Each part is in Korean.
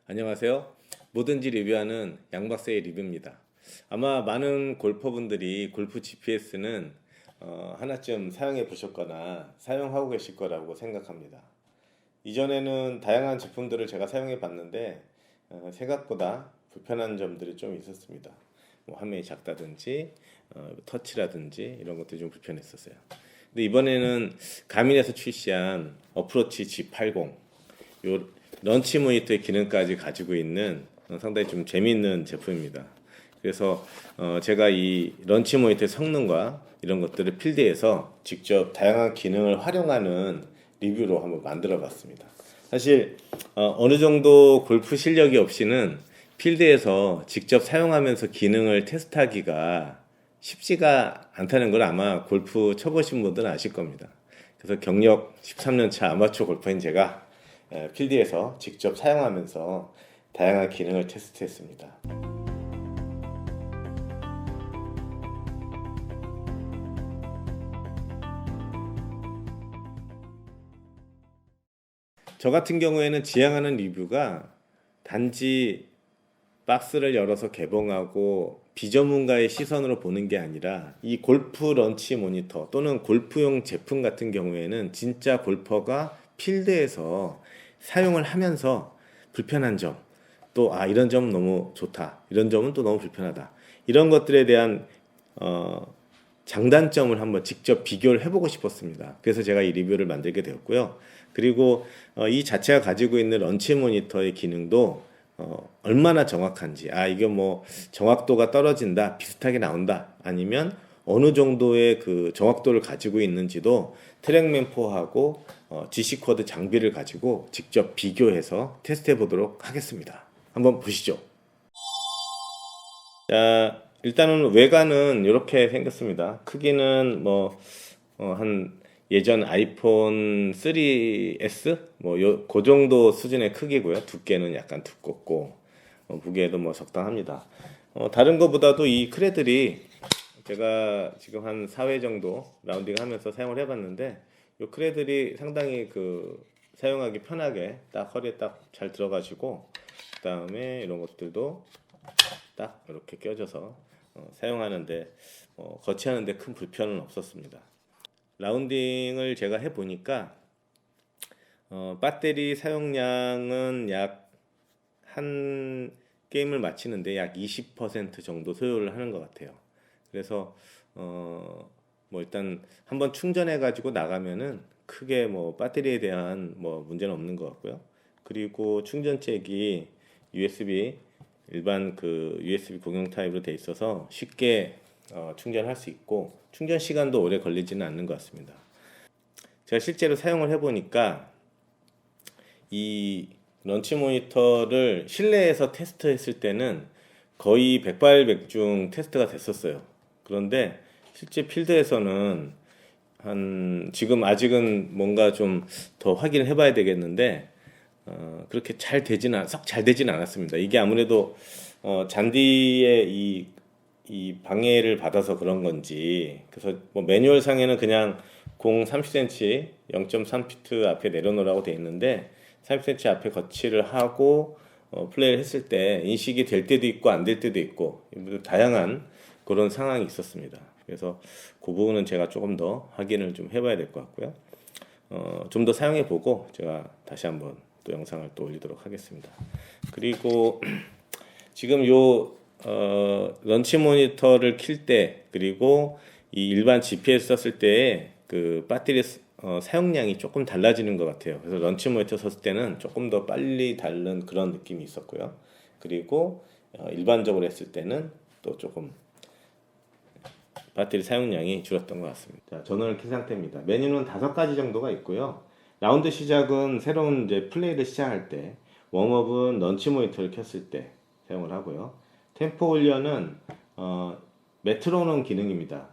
안녕하세요. 뭐든지 리뷰하는 양박사의 리뷰입니다. 아마 많은 골퍼분들이 골프 GPS는 하나쯤 사용해 보셨거나 사용하고 계실 거라고 생각합니다. 이전에는 다양한 제품들을 제가 사용해 봤는데 생각보다 불편한 점들이 좀 있었습니다. 뭐 화면이 작다든지 터치라든지 이런 것들이 좀 불편했었어요. 근데 이번에는 가민에서 출시한 어프로치 G80 요 런치 모니터의 기능까지 가지고 있는 상당히 좀 재미있는 제품입니다. 그래서 제가 이 런치 모니터의 성능과 이런 것들을 필드에서 직접 다양한 기능을 활용하는 리뷰로 한번 만들어 봤습니다. 사실 어느 정도 골프 실력이 없이는 필드에서 직접 사용하면서 기능을 테스트하기가 쉽지가 않다는 걸 아마 골프 쳐보신 분들은 아실 겁니다. 그래서 경력 13년 차 아마추어 골퍼인 제가 필드에서 직접 사용하면서 다양한 기능을 테스트했습니다. 저 같은 경우에는 지향하는 리뷰가 단지 박스를 열어서 개봉하고 비전문가의 시선으로 보는 게 아니라 이 골프 런치 모니터 또는 골프용 제품 같은 경우에는 진짜 골퍼가 필드에서 사용을 하면서 불편한 점, 또 이런 점은 너무 좋다, 이런 점은 또 너무 불편하다, 이런 것들에 대한 장단점을 한번 직접 비교를 해보고 싶었습니다. 그래서 제가 이 리뷰를 만들게 되었고요. 그리고 이 자체가 가지고 있는 런치 모니터의 기능도 얼마나 정확한지, 이게 뭐 정확도가 떨어진다, 비슷하게 나온다, 아니면 어느 정도의 그 정확도를 가지고 있는지도 트랙맨4하고 G코드 장비를 가지고 직접 비교해서 테스트해 보도록 하겠습니다. 한번 보시죠. 자, 일단은 외관은 이렇게 생겼습니다. 크기는 한 예전 아이폰 3S 그 정도 수준의 크기고요. 두께는 약간 두껍고 무게도 적당합니다. 다른 것보다도 이 크레들이 제가 지금 한 4회 정도 라운딩 하면서 사용을 해봤는데 이 크레들이 상당히 사용하기 편하게 딱 허리에 딱 잘 들어가지고, 그 다음에 이런 것들도 딱 이렇게 껴져서 사용하는데 거치하는데 큰 불편은 없었습니다. 라운딩을 제가 해보니까 배터리 사용량은 한 게임을 마치는데 약 20% 정도 소요를 하는 것 같아요. 그래서 일단 한번 충전해 가지고 나가면은 크게 배터리에 대한 문제는 없는 것 같고요. 그리고 충전잭이 USB 일반 USB 공용 타입으로 돼 있어서 쉽게 충전할 수 있고 충전 시간도 오래 걸리지는 않는 것 같습니다. 제가 실제로 사용을 해보니까 이 런치 모니터를 실내에서 테스트했을 때는 거의 백발백중 테스트가 됐었어요. 그런데 실제 필드에서는 지금 아직은 뭔가 좀 더 확인을 해봐야 되겠는데 그렇게 썩 잘 되지는 않았습니다. 이게 아무래도 잔디의 이 방해를 받아서 그런 건지, 그래서 매뉴얼 상에는 그냥 공 30cm 0.3피트 앞에 내려놓으라고 돼 있는데 30cm 앞에 거치를 하고 플레이를 했을 때 인식이 될 때도 있고 안 될 때도 있고 다양한 그런 상황이 있었습니다. 그래서 그 부분은 제가 조금 더 확인을 좀 해봐야 될 것 같고요. 좀 더 사용해 보고 제가 다시 한번 또 영상을 또 올리도록 하겠습니다. 그리고 지금 런치 모니터를 킬 때, 그리고 이 일반 GPS 썼을 때의 배터리 사용량이 조금 달라지는 것 같아요. 그래서 런치 모니터 썼을 때는 조금 더 빨리 닳는 그런 느낌이 있었고요. 그리고 일반적으로 했을 때는 또 조금 배터리 사용량이 줄었던 것 같습니다. 자, 전원을 킨 상태입니다. 메뉴는 5가지 정도가 있고요. 라운드 시작은 새로운 이제 플레이를 시작할 때, 웜업은 런치 모니터를 켰을 때 사용을 하고요. 템포 훈련은 메트로놈 기능입니다.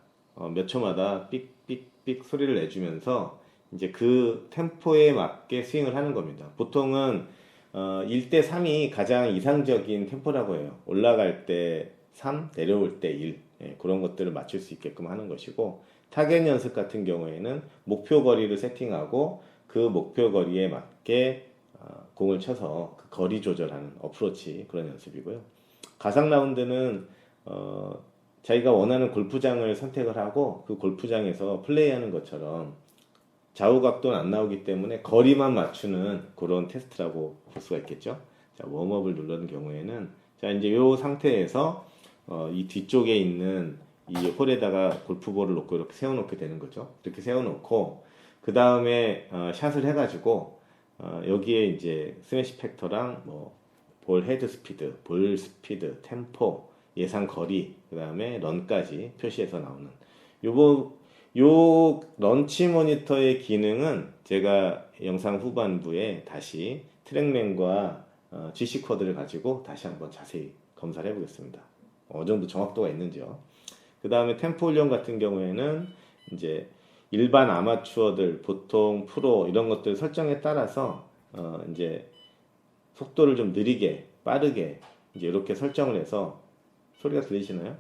몇 초마다 삑삑삑 소리를 내주면서 이제 그 템포에 맞게 스윙을 하는 겁니다. 보통은 1대3이 가장 이상적인 템포라고 해요. 올라갈 때 3, 내려올 때 1, 그런 것들을 맞출 수 있게끔 하는 것이고, 타겟 연습 같은 경우에는 목표 거리를 세팅하고 그 목표 거리에 맞게 공을 쳐서 그 거리 조절하는 어프로치 그런 연습이고요. 가상 라운드는 자기가 원하는 골프장을 선택을 하고 그 골프장에서 플레이하는 것처럼 좌우 각도는 안 나오기 때문에 거리만 맞추는 그런 테스트라고 볼 수가 있겠죠. 자, 웜업을 누르는 경우에는 자 이제 이 상태에서 이 뒤쪽에 있는 이 홀에다가 골프볼을 놓고 이렇게 세워놓게 되는 거죠. 이렇게 세워놓고 그 다음에 샷을 해가지고 여기에 이제 스매시 팩터랑 뭐 볼 헤드 스피드, 볼 스피드, 템포, 예상 거리, 그 다음에 런까지 표시해서 나오는 요 런치 모니터의 기능은 제가 영상 후반부에 다시 트랙맨과 GC 코드를 가지고 다시 한번 자세히 검사를 해보겠습니다. 어느 정도 정확도가 있는지요. 그 다음에 템포 훈련 같은 경우에는 이제 일반 아마추어들, 보통 프로 이런 것들 설정에 따라서 이제 속도를 좀 느리게, 빠르게 이제 이렇게 설정을 해서 소리가 들리시나요?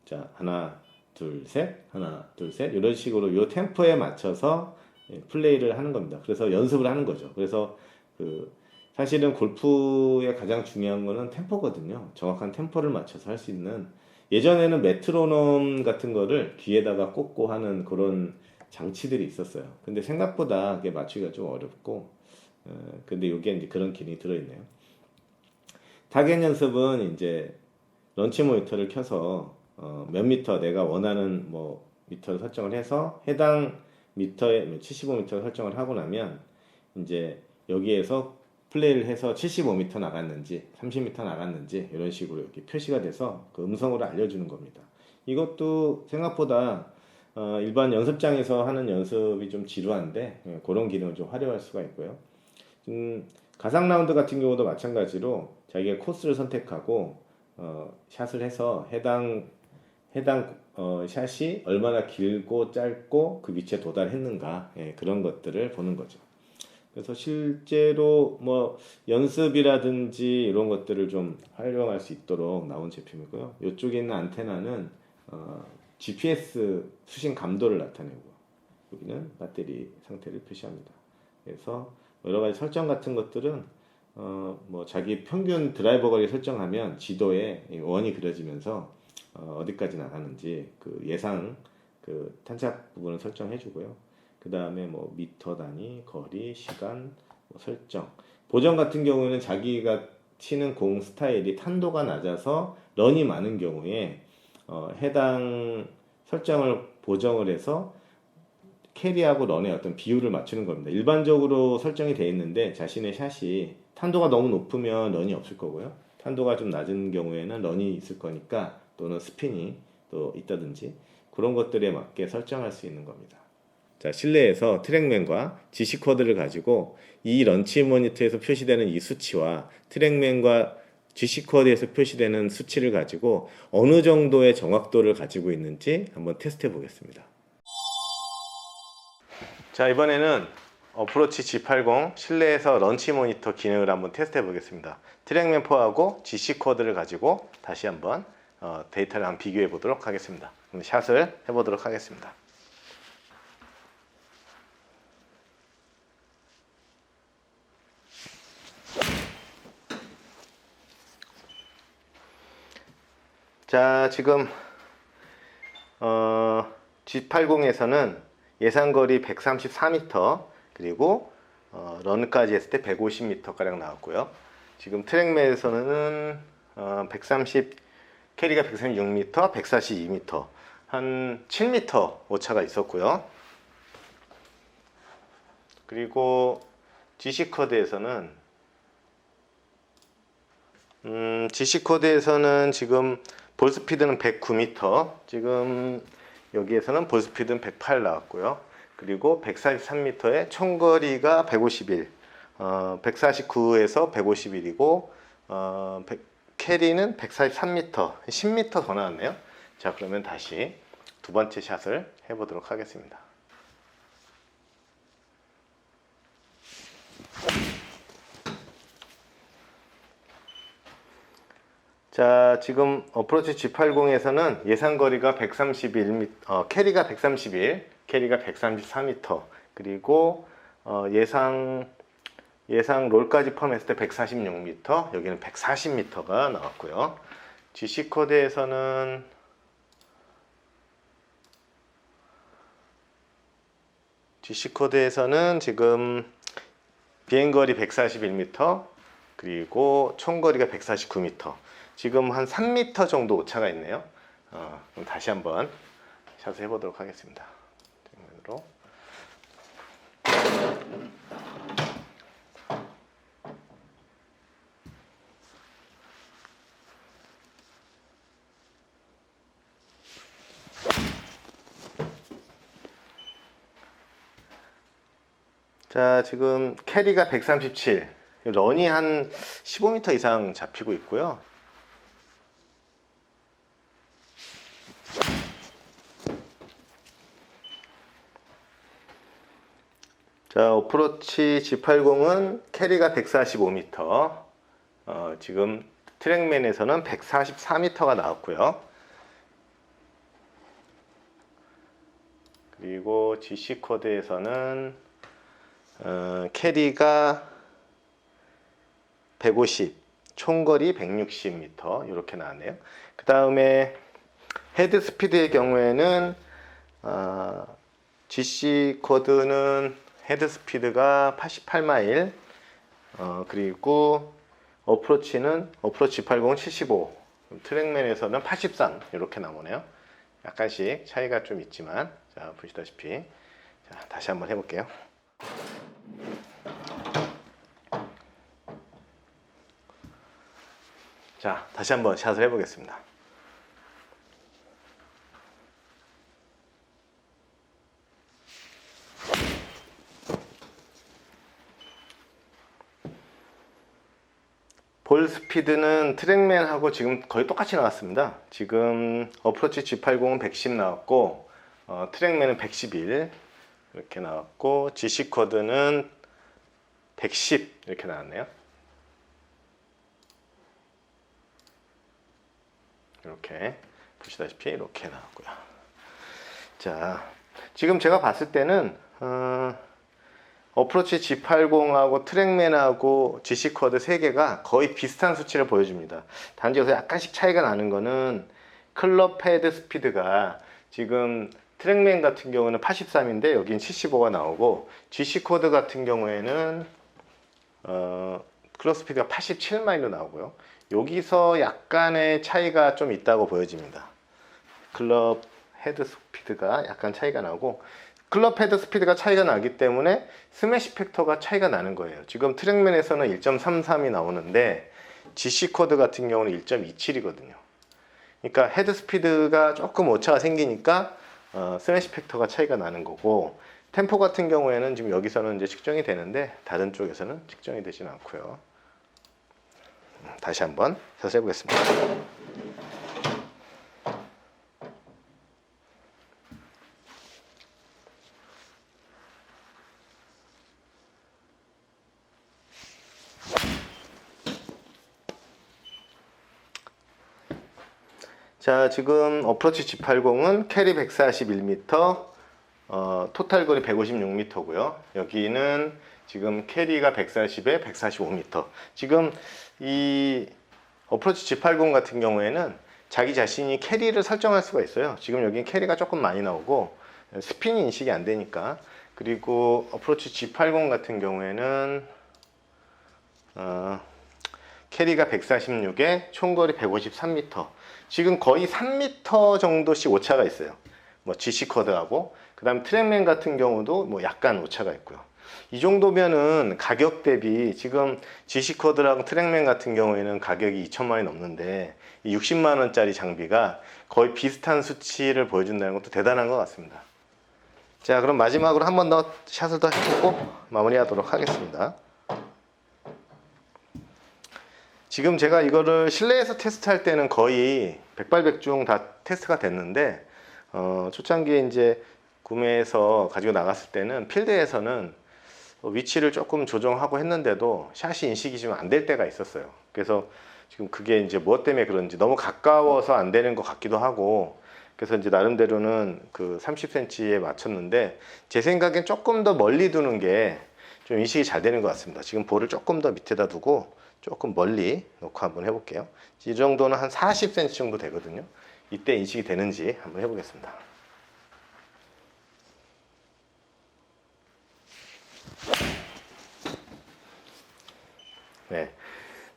자, 하나, 둘, 셋, 하나, 둘, 셋 이런 식으로 이 템포에 맞춰서 플레이를 하는 겁니다. 그래서 연습을 하는 거죠. 그래서 사실은 골프의 가장 중요한 거는 템포거든요. 정확한 템포를 맞춰서 할 수 있는 예전에는 메트로놈 같은 거를 귀에다가 꽂고 하는 그런 장치들이 있었어요. 근데 생각보다 그게 맞추기가 좀 어렵고 근데 이게 이제 그런 기능이 들어있네요. 타겟 연습은 이제 런치 모니터를 켜서 몇 미터 내가 원하는 뭐 미터를 설정을 해서 해당 미터에 75미터 설정을 하고 나면 이제 여기에서 플레이를 해서 75m 나갔는지 30m 나갔는지 이런 식으로 이렇게 표시가 돼서 그 음성으로 알려주는 겁니다. 이것도 생각보다 일반 연습장에서 하는 연습이 좀 지루한데 그런 기능을 좀 활용할 수가 있고요. 가상 라운드 같은 경우도 마찬가지로 자기가 코스를 선택하고 샷을 해서 해당 샷이 얼마나 길고 짧고 그 위치에 도달했는가 그런 것들을 보는 거죠. 그래서 실제로 뭐 연습이라든지 이런 것들을 좀 활용할 수 있도록 나온 제품이고요. 이쪽에 있는 안테나는 GPS 수신 감도를 나타내고 여기는 배터리 상태를 표시합니다. 그래서 여러 가지 설정 같은 것들은 뭐 자기 평균 드라이버 거리 설정하면 지도에 원이 그려지면서 어디까지 나가는지 그 예상 그 탄착 부분을 설정해 주고요. 그 다음에 뭐 미터 단위, 거리, 시간, 뭐 설정. 보정 같은 경우에는 자기가 치는 공 스타일이 탄도가 낮아서 런이 많은 경우에 해당 설정을 보정을 해서 캐리하고 런의 어떤 비율을 맞추는 겁니다. 일반적으로 설정이 되어 있는데 자신의 샷이 탄도가 너무 높으면 런이 없을 거고요. 탄도가 좀 낮은 경우에는 런이 있을 거니까 또는 스핀이 또 있다든지 그런 것들에 맞게 설정할 수 있는 겁니다. 자, 실내에서 트랙맨과 GC 코드를 가지고 이 런치 모니터에서 표시되는 이 수치와 트랙맨과 GC 코드에서 표시되는 수치를 가지고 어느 정도의 정확도를 가지고 있는지 한번 테스트해 보겠습니다. 자, 이번에는 어프로치 G80 실내에서 런치 모니터 기능을 한번 테스트해 보겠습니다. 트랙맨 4하고 GC 코드를 가지고 다시 한번 데이터를 한번 비교해 보도록 하겠습니다. 그럼 샷을 해보도록 하겠습니다. 자, 지금 G80에서는 예상거리 134m 그리고 런까지 했을 때 150m 가량 나왔고요. 지금 트랙맨에서는 130 캐리가 136m, 142m 한 7m 오차가 있었고요. 그리고 GC 코드에서는 지금 볼 스피드는 109m, 지금 여기에서는 볼 스피드는 108 나왔고요. 그리고 143m의 총거리가 151, 149에서 151이고 캐리는 143m, 10m 더 나왔네요. 자, 그러면 다시 두 번째 샷을 해보도록 하겠습니다. 자, 지금 어프로치 G80에서는 예상거리가 131m, 캐리가 131, 캐리가 134m, 그리고 예상 롤까지 포함했을 때 146m, 여기는 140m가 나왔고요. GC 코드에서는 지금 비행거리 141m, 그리고 총거리가 149m. 지금 한 3m 정도 오차가 있네요. 그럼 다시 한번 샷을 해보도록 하겠습니다. 정면으로. 자, 지금 캐리가 137, 런이 한 15m 이상 잡히고 있고요. 자, 어프로치 G80은 캐리가 145m, 지금 트랙맨에서는 144m가 나왔고요. 그리고 GC 코드에서는 캐리가 150, 총거리 160m 이렇게 나왔네요. 그 다음에 헤드 스피드의 경우에는 GC 코드는 헤드 스피드가 88마일, 그리고 어프로치 G80은 75, 트랙맨에서는 83 이렇게 나오네요. 약간씩 차이가 좀 있지만, 자, 보시다시피. 자, 다시 한번 해볼게요. 자, 다시 한번 샷을 해보겠습니다. 볼 스피드는 트랙맨하고 지금 거의 똑같이 나왔습니다. 지금 어프로치 G80은 110 나왔고, 트랙맨은 111 이렇게 나왔고, GC 코드는 110 이렇게 나왔네요. 이렇게 보시다시피 이렇게 나왔고요. 자, 지금 제가 봤을 때는 어프로치 G80하고 트랙맨하고 GC 코드 3개가 거의 비슷한 수치를 보여줍니다. 단지 여기서 약간씩 차이가 나는 거는 클럽 헤드 스피드가 지금 트랙맨 같은 경우는 83인데 여긴 75가 나오고, GC 코드 같은 경우에는 클럽 스피드가 87마일로 나오고요. 여기서 약간의 차이가 좀 있다고 보여집니다. 클럽 헤드 스피드가 약간 차이가 나고, 클럽 헤드 스피드가 차이가 나기 때문에 스매시 팩터가 차이가 나는 거예요. 지금 트랙맨에서는 1.33이 나오는데 GC 코드 같은 경우는 1.27이거든요. 그러니까 헤드 스피드가 조금 오차가 생기니까 스매시 팩터가 차이가 나는 거고, 템포 같은 경우에는 지금 여기서는 이제 측정이 되는데 다른 쪽에서는 측정이 되지는 않고요. 다시 한번 샷을 해보겠습니다. 자, 지금 어프로치 G80은 캐리 141m, 토탈 거리 156m고요. 여기는 지금 캐리가 140에 145m. 지금 이 어프로치 G80 같은 경우에는 자기 자신이 캐리를 설정할 수가 있어요. 지금 여기는 캐리가 조금 많이 나오고 스핀이 인식이 안 되니까. 그리고 어프로치 G80 같은 경우에는 캐리가 146에 총거리 153m. 지금 거의 3m 정도씩 오차가 있어요. 뭐 GC 코드하고, 그 다음 트랙맨 같은 경우도 뭐 약간 오차가 있고요. 이 정도면은 가격 대비 지금 GC 코드랑 트랙맨 같은 경우에는 가격이 2천만 원이 넘는데 이 60만 원짜리 장비가 거의 비슷한 수치를 보여준다는 것도 대단한 것 같습니다. 자, 그럼 마지막으로 한 번 더 샷을 더 해보고 마무리하도록 하겠습니다. 지금 제가 이거를 실내에서 테스트할 때는 거의 백발백중 다 테스트가 됐는데, 초창기에 이제 구매해서 가지고 나갔을 때는 필드에서는 위치를 조금 조정하고 했는데도 샷이 인식이 좀 안 될 때가 있었어요. 그래서 지금 그게 이제 무엇 때문에 그런지 너무 가까워서 안 되는 것 같기도 하고, 그래서 이제 나름대로는 그 30cm에 맞췄는데, 제 생각엔 조금 더 멀리 두는 게 좀 인식이 잘 되는 것 같습니다. 지금 볼을 조금 더 밑에다 두고 조금 멀리 놓고 한번 해볼게요. 이 정도는 한 40cm 정도 되거든요. 이때 인식이 되는지 한번 해보겠습니다. 네,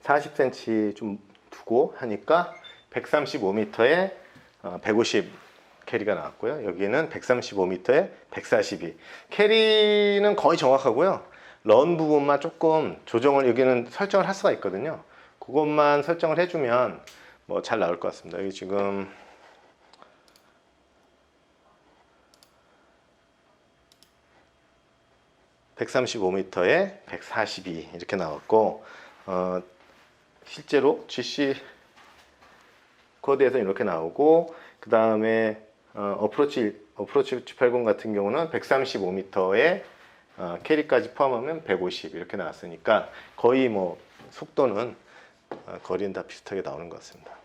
40cm 좀 두고 하니까 135m에 150 캐리가 나왔고요. 여기는 135m에 142. 캐리는 거의 정확하고요. 런 부분만 조금 조정을 여기는 설정을 할 수가 있거든요. 그것만 설정을 해주면 뭐 잘 나올 것 같습니다. 여기 지금 (135m에 142) 이렇게 나왔고 실제로 GC 코드에서 이렇게 나오고, 그 다음에 어프로치 G80 같은 경우는 135m에 캐리까지 포함하면 150 이렇게 나왔으니까 거의 뭐 속도는 거리는 다 비슷하게 나오는 것 같습니다.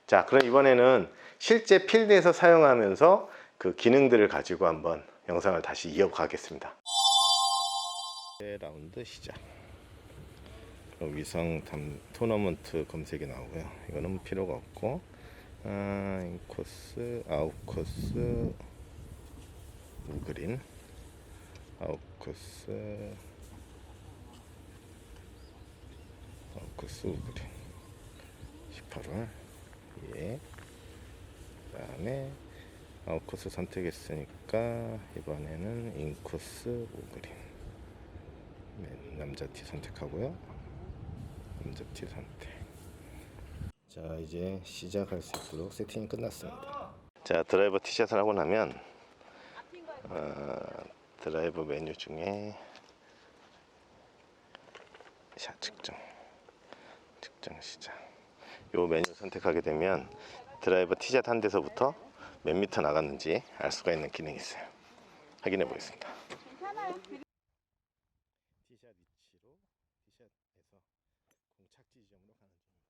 자, 그럼 이번에는 실제 필드에서 사용하면서 그 기능들을 가지고 한번 영상을 다시 이어가겠습니다. 라운드 시작. 위성 토너먼트 검색이 나오고요. 이거는 필요가 없고, 인코스, 아웃코스, 우그린, 아웃코스, 우그린 18홀. 예. 그 다음에 아웃코스 선택했으니까 이번에는 인코스, 우그린. 네, 남자 티 선택하고요. 남자 티 선택. 자, 이제 시작할 수 있도록 세팅이 끝났습니다. 자, 드라이버 티샷을 하고 나면 드라이버 메뉴 중에 샷 측정 시작, 요 메뉴 선택하게 되면 드라이버 티샷 한 데서부터 몇 미터 나갔는지 알 수가 있는 기능이 있어요. 확인해 보겠습니다. 티샷 위치로 티샷에서 공 착지 지점으로 가는 중입니다.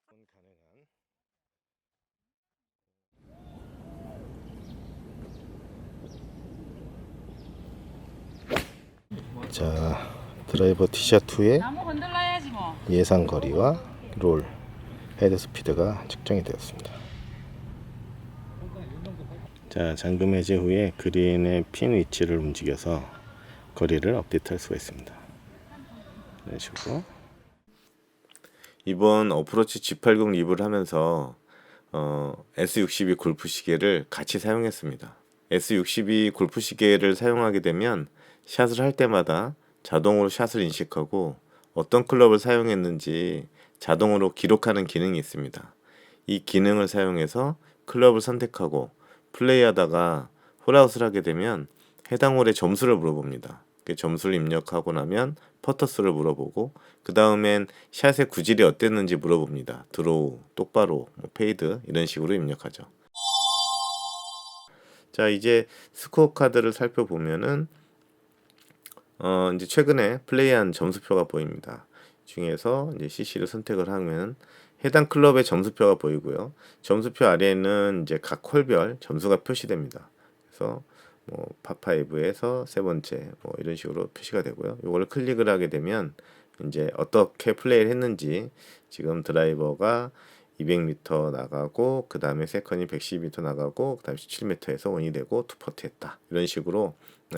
가능한. 자, 드라이버 티샷 후에 예상 거리와 롤 헤드 스피드가 측정이 되었습니다. 자, 잠금 해제 후에 그린의 핀 위치를 움직여서 거리를 업데이트할 수가 있습니다. 이런 식으로. 이번 어프로치 G80 리뷰를 하면서 S62 골프 시계를 같이 사용했습니다. S62 골프 시계를 사용하게 되면 샷을 할 때마다 자동으로 샷을 인식하고 어떤 클럽을 사용했는지 자동으로 기록하는 기능이 있습니다. 이 기능을 사용해서 클럽을 선택하고 플레이하다가 홀아웃을 하게 되면 해당 홀의 점수를 물어봅니다. 그 점수를 입력하고 나면 퍼터 수를 물어보고, 그 다음엔 샷의 구질이 어땠는지 물어봅니다. 드로우, 똑바로, 페이드 이런 식으로 입력하죠. 자, 이제 스코어 카드를 살펴보면은 이제 최근에 플레이한 점수표가 보입니다. 중에서 이제 CC를 선택을 하면 해당 클럽의 점수표가 보이고요. 점수표 아래에는 이제 각 홀별 점수가 표시됩니다. 그래서 뭐 파5에서 세 번째 뭐 이런 식으로 표시가 되고요. 이걸 클릭을 하게 되면 이제 어떻게 플레이를 했는지, 지금 드라이버가 200m 나가고, 그 다음에 세컨이 112m 나가고, 그 다음에 17m에서 원이 되고 투퍼트 했다, 이런 식으로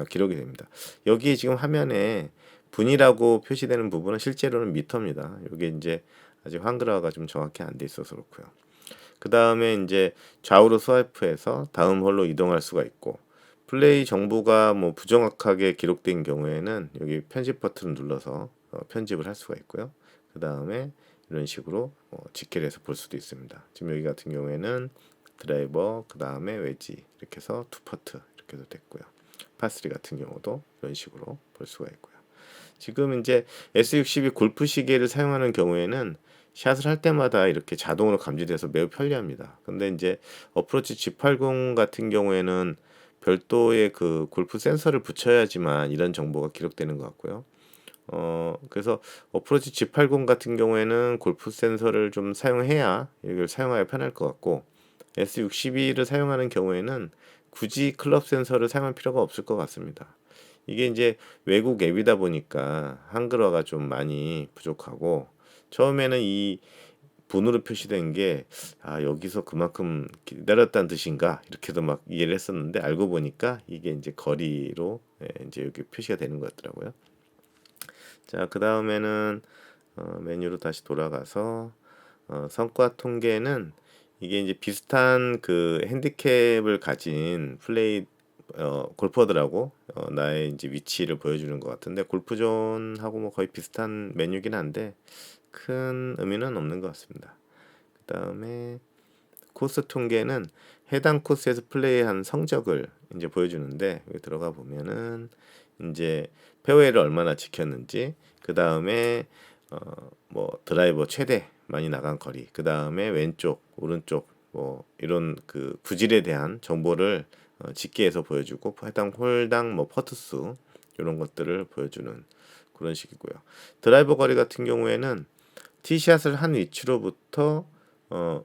기록이 됩니다. 여기 지금 화면에 분이라고 표시되는 부분은 실제로는 미터입니다. 이게 이제 아직 한글화가 좀 정확히 안 돼 있어서 그렇고요. 그 다음에 이제 좌우로 스와이프해서 다음 홀로 이동할 수가 있고, 플레이 정보가 뭐 부정확하게 기록된 경우에는 여기 편집 버튼을 눌러서 편집을 할 수가 있고요. 그 다음에 이런 식으로 직결해서 볼 수도 있습니다. 지금 여기 같은 경우에는 드라이버, 그 다음에 웨지 이렇게 해서 투퍼트 이렇게도 됐고요. 파3 같은 경우도 이런 식으로 볼 수가 있고요. 지금 이제 S62 골프 시계를 사용하는 경우에는 샷을 할 때마다 이렇게 자동으로 감지돼서 매우 편리합니다. 근데 이제 어프로치 G80 같은 경우에는 별도의 그 골프 센서를 붙여야지만 이런 정보가 기록되는 것 같고요. 그래서 어프로치 G80 같은 경우에는 골프 센서를 좀 사용해야 이걸 사용하기 편할 것 같고, S62를 사용하는 경우에는 굳이 클럽 센서를 사용할 필요가 없을 것 같습니다. 이게 이제 외국 앱이다 보니까 한글화가 좀 많이 부족하고 처음에는 이 분으로 표시된 게 여기서 그만큼 기다렸다는 뜻인가 이렇게도 막 이해를 했었는데 알고 보니까 이게 이제 거리로 이제 여기 표시가 되는 것 같더라고요. 자, 그 다음에는 메뉴로 다시 돌아가서 성과 통계는 이게 이제 비슷한 그 핸디캡을 가진 플레이 골퍼들하고 나의 이제 위치를 보여주는 것 같은데 골프존하고 뭐 거의 비슷한 메뉴긴 한데 큰 의미는 없는 것 같습니다. 그 다음에 코스 통계는 해당 코스에서 플레이한 성적을 이제 보여주는데 여기 들어가 보면은 이제 페어웨이를 얼마나 지켰는지, 그 다음에 뭐 드라이버 최대 많이 나간 거리, 그 다음에 왼쪽, 오른쪽 뭐 이런 그 구질에 대한 정보를 집계해서 보여주고 해당 홀당 뭐 퍼트 수 이런 것들을 보여주는 그런 식이고요. 드라이버 거리 같은 경우에는 티샷을 한 위치로부터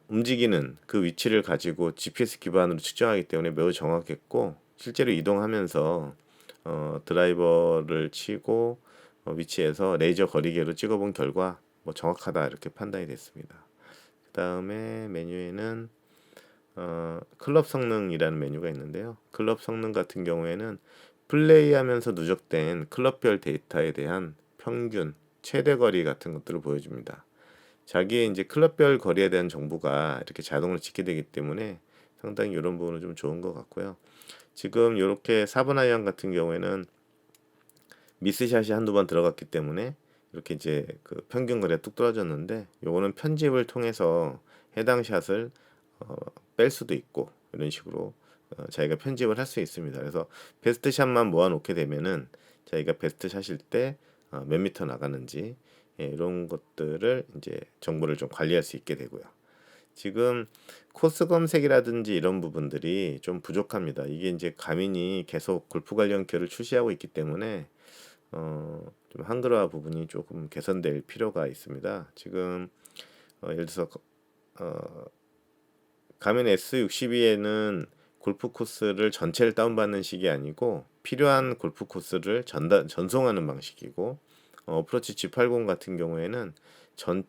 움직이는 그 위치를 가지고 GPS 기반으로 측정하기 때문에 매우 정확했고 실제로 이동하면서 드라이버를 치고 위치에서 레이저 거리계로 찍어본 결과 뭐 정확하다 이렇게 판단이 됐습니다. 그 다음에 메뉴에는 클럽 성능이라는 메뉴가 있는데요. 클럽 성능 같은 경우에는 플레이하면서 누적된 클럽별 데이터에 대한 평균, 최대 거리 같은 것들을 보여줍니다. 자기의 이제 클럽별 거리에 대한 정보가 이렇게 자동으로 집계되기 때문에 상당히 이런 부분은 좀 좋은 것 같고요. 지금 이렇게 4번 아이언 같은 경우에는 미스샷이 한두 번 들어갔기 때문에 이렇게 이제 그 평균 거리가 뚝 떨어졌는데 요거는 편집을 통해서 해당 샷을 뺄 수도 있고 이런 식으로 자기가 편집을 할 수 있습니다. 그래서 베스트 샷만 모아놓게 되면은 자기가 베스트 샷일 때 몇 미터 나가는지 이런 것들을 이제 정보를 좀 관리할 수 있게 되고요. 지금 코스 검색이라든지 이런 부분들이 좀 부족합니다. 이게 이제 가민이 계속 골프 관련 기어를 출시하고 있기 때문에 좀 한글화 부분이 조금 개선될 필요가 있습니다. 지금 예를 들어서 가민 S62에는 골프 코스를 전체를 다운받는 식이 아니고 필요한 골프 코스를 전송하는 방식이고 어프로치 G80 같은 경우에는 전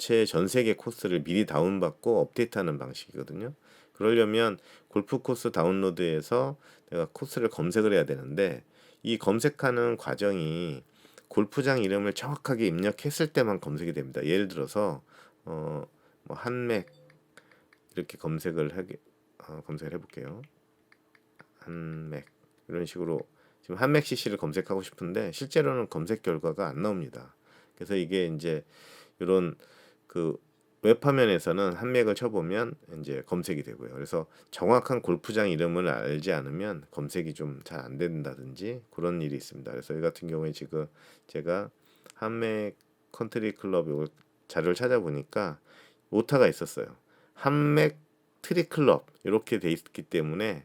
세계 코스를 미리 다운받고 업데이트하는 방식이거든요. 그러려면 골프 코스 다운로드에서 내가 코스를 검색을 해야 되는데 이 검색하는 과정이 골프장 이름을 정확하게 입력했을 때만 검색이 됩니다. 예를 들어서 뭐 한맥 이렇게 검색을 해볼게요. 한맥 이런 식으로 지금 한맥 CC를 검색하고 싶은데 실제로는 검색 결과가 안 나옵니다. 그래서 이게 이제 이런 그 웹화면에서는 한맥을 쳐보면 이제 검색이 되고요. 그래서 정확한 골프장 이름을 알지 않으면 검색이 좀 잘 안 된다든지 그런 일이 있습니다. 그래서 이 같은 경우에 지금 제가 한맥 컨트리 클럽 요 자료를 찾아보니까 오타가 있었어요. 한맥 트리 클럽 이렇게 돼 있기 때문에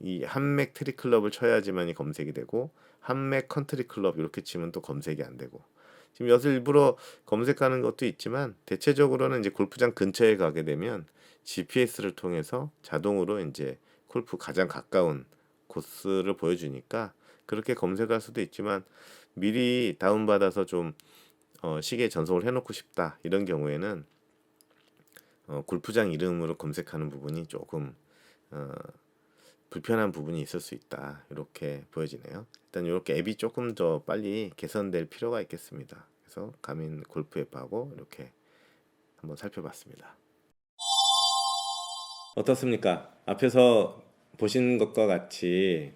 이 한맥 트리 클럽을 쳐야지만이 검색이 되고 한맥 컨트리 클럽 이렇게 치면 또 검색이 안 되고 지금 여기서 일부러 검색하는 것도 있지만 대체적으로는 이제 골프장 근처에 가게 되면 GPS를 통해서 자동으로 이제 골프 가장 가까운 코스를 보여주니까 그렇게 검색할 수도 있지만 미리 다운받아서 좀 시계 전송을 해놓고 싶다 이런 경우에는 골프장 이름으로 검색하는 부분이 조금 불편한 부분이 있을 수 있다 이렇게 보여지네요. 일단 이렇게 앱이 조금 더 빨리 개선될 필요가 있겠습니다. 그래서 가민 골프 앱하고 이렇게 한번 살펴봤습니다. 어떻습니까? 앞에서 보신 것과 같이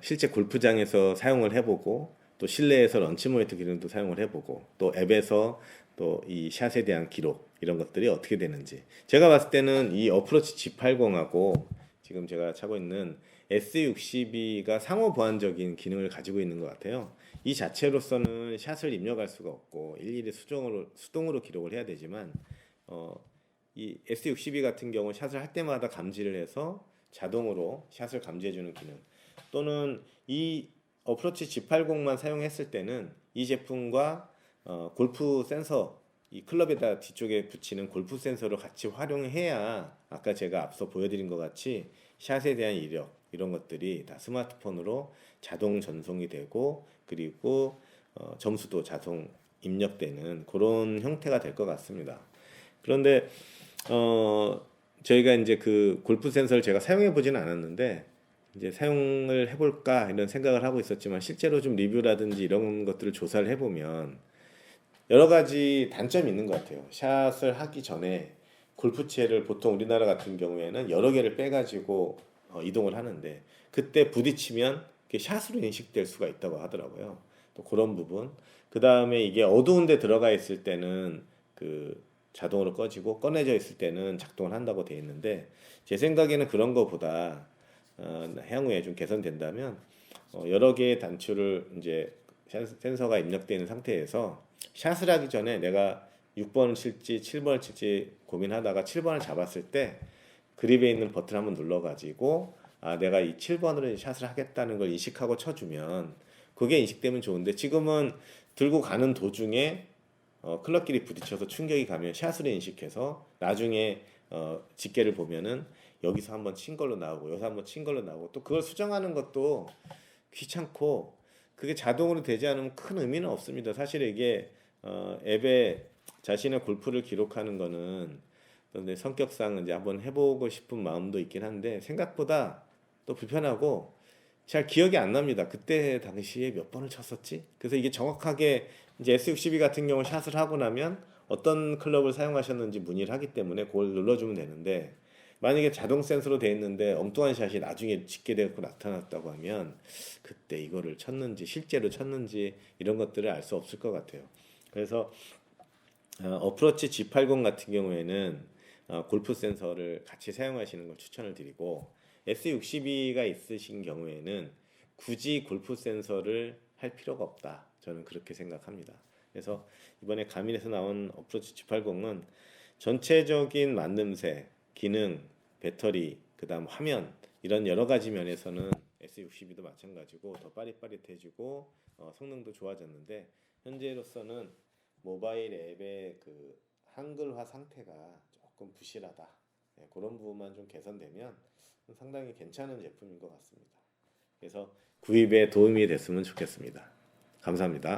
실제 골프장에서 사용을 해보고 또 실내에서 런치 모니터 기능도 사용을 해보고 또 앱에서 또 이 샷에 대한 기록 이런 것들이 어떻게 되는지 제가 봤을 때는 이 어프로치 G80하고 지금 제가 차고 있는 S62가 상호 보완적인 기능을 가지고 있는 것 같아요. 이 자체로서는 샷을 입력할 수가 없고 일일이 수동으로 기록을 해야 되지만 이 S62 같은 경우 샷을 할 때마다 감지를 해서 자동으로 샷을 감지해주는 기능 또는 이 어프로치 G80만 사용했을 때는 이 제품과 골프 센서 이 클럽에다 뒤쪽에 붙이는 골프 센서를 같이 활용해야 아까 제가 앞서 보여드린 것 같이 샷에 대한 이력 이런 것들이 다 스마트폰으로 자동 전송이 되고 그리고 점수도 자동 입력되는 그런 형태가 될 것 같습니다. 그런데 저희가 이제 그 골프 센서를 제가 사용해 보지는 않았는데 이제 사용을 해볼까 이런 생각을 하고 있었지만 실제로 좀 리뷰라든지 이런 것들을 조사를 해보면 여러 가지 단점이 있는 것 같아요. 샷을 하기 전에 골프채를 보통 우리나라 같은 경우에는 여러 개를 빼가지고 이동을 하는데 그때 부딪히면 그게 샷으로 인식될 수가 있다고 하더라고요. 또 그런 부분. 그 다음에 이게 어두운 데 들어가 있을 때는 그 자동으로 꺼지고 꺼내져 있을 때는 작동을 한다고 돼 있는데 제 생각에는 그런 거보다 향후에 좀 개선된다면 여러 개의 단추를 이제 센서가 입력되어 있는 상태에서 샷을 하기 전에 내가 6번을 칠지 7번을 칠지 고민하다가 7번을 잡았을 때 그립에 있는 버튼을 한번 눌러가지고 내가 이 7번으로 샷을 하겠다는 걸 인식하고 쳐주면 그게 인식되면 좋은데 지금은 들고 가는 도중에 클럽끼리 부딪혀서 충격이 가면 샷으로 인식해서 나중에 집게를 보면은 여기서 한번 친 걸로 나오고 여기서 한번 친 걸로 나오고 또 그걸 수정하는 것도 귀찮고 그게 자동으로 되지 않으면 큰 의미는 없습니다. 사실 이게 앱에 자신의 골프를 기록하는 거는 내 성격상 이제 한번 해보고 싶은 마음도 있긴 한데 생각보다 또 불편하고 잘 기억이 안 납니다. 그때 당시에 몇 번을 쳤었지? 그래서 이게 정확하게 이제 S62 같은 경우 샷을 하고 나면 어떤 클럽을 사용하셨는지 문의를 하기 때문에 그걸 눌러주면 되는데 만약에 자동 센서로 돼 있는데 엉뚱한 샷이 나중에 집계되고 나타났다고 하면 그때 이거를 쳤는지 실제로 쳤는지 이런 것들을 알 수 없을 것 같아요. 그래서 어프로치 G80 같은 경우에는 골프 센서를 같이 사용하시는 걸 추천을 드리고 S62가 있으신 경우에는 굳이 골프 센서를 할 필요가 없다. 저는 그렇게 생각합니다. 그래서 이번에 가민에서 나온 어프로치 G80은 전체적인 만듦새, 기능, 배터리, 그다음 화면 이런 여러 가지 면에서는 S62도 마찬가지고 더 빠릿빠릿해지고 성능도 좋아졌는데 현재로서는 모바일 앱의 그 한글화 상태가 조금 부실하다. 네, 그런 부분만 좀 개선되면 상당히 괜찮은 제품인 것 같습니다. 그래서 구입에 도움이 됐으면 좋겠습니다. 감사합니다.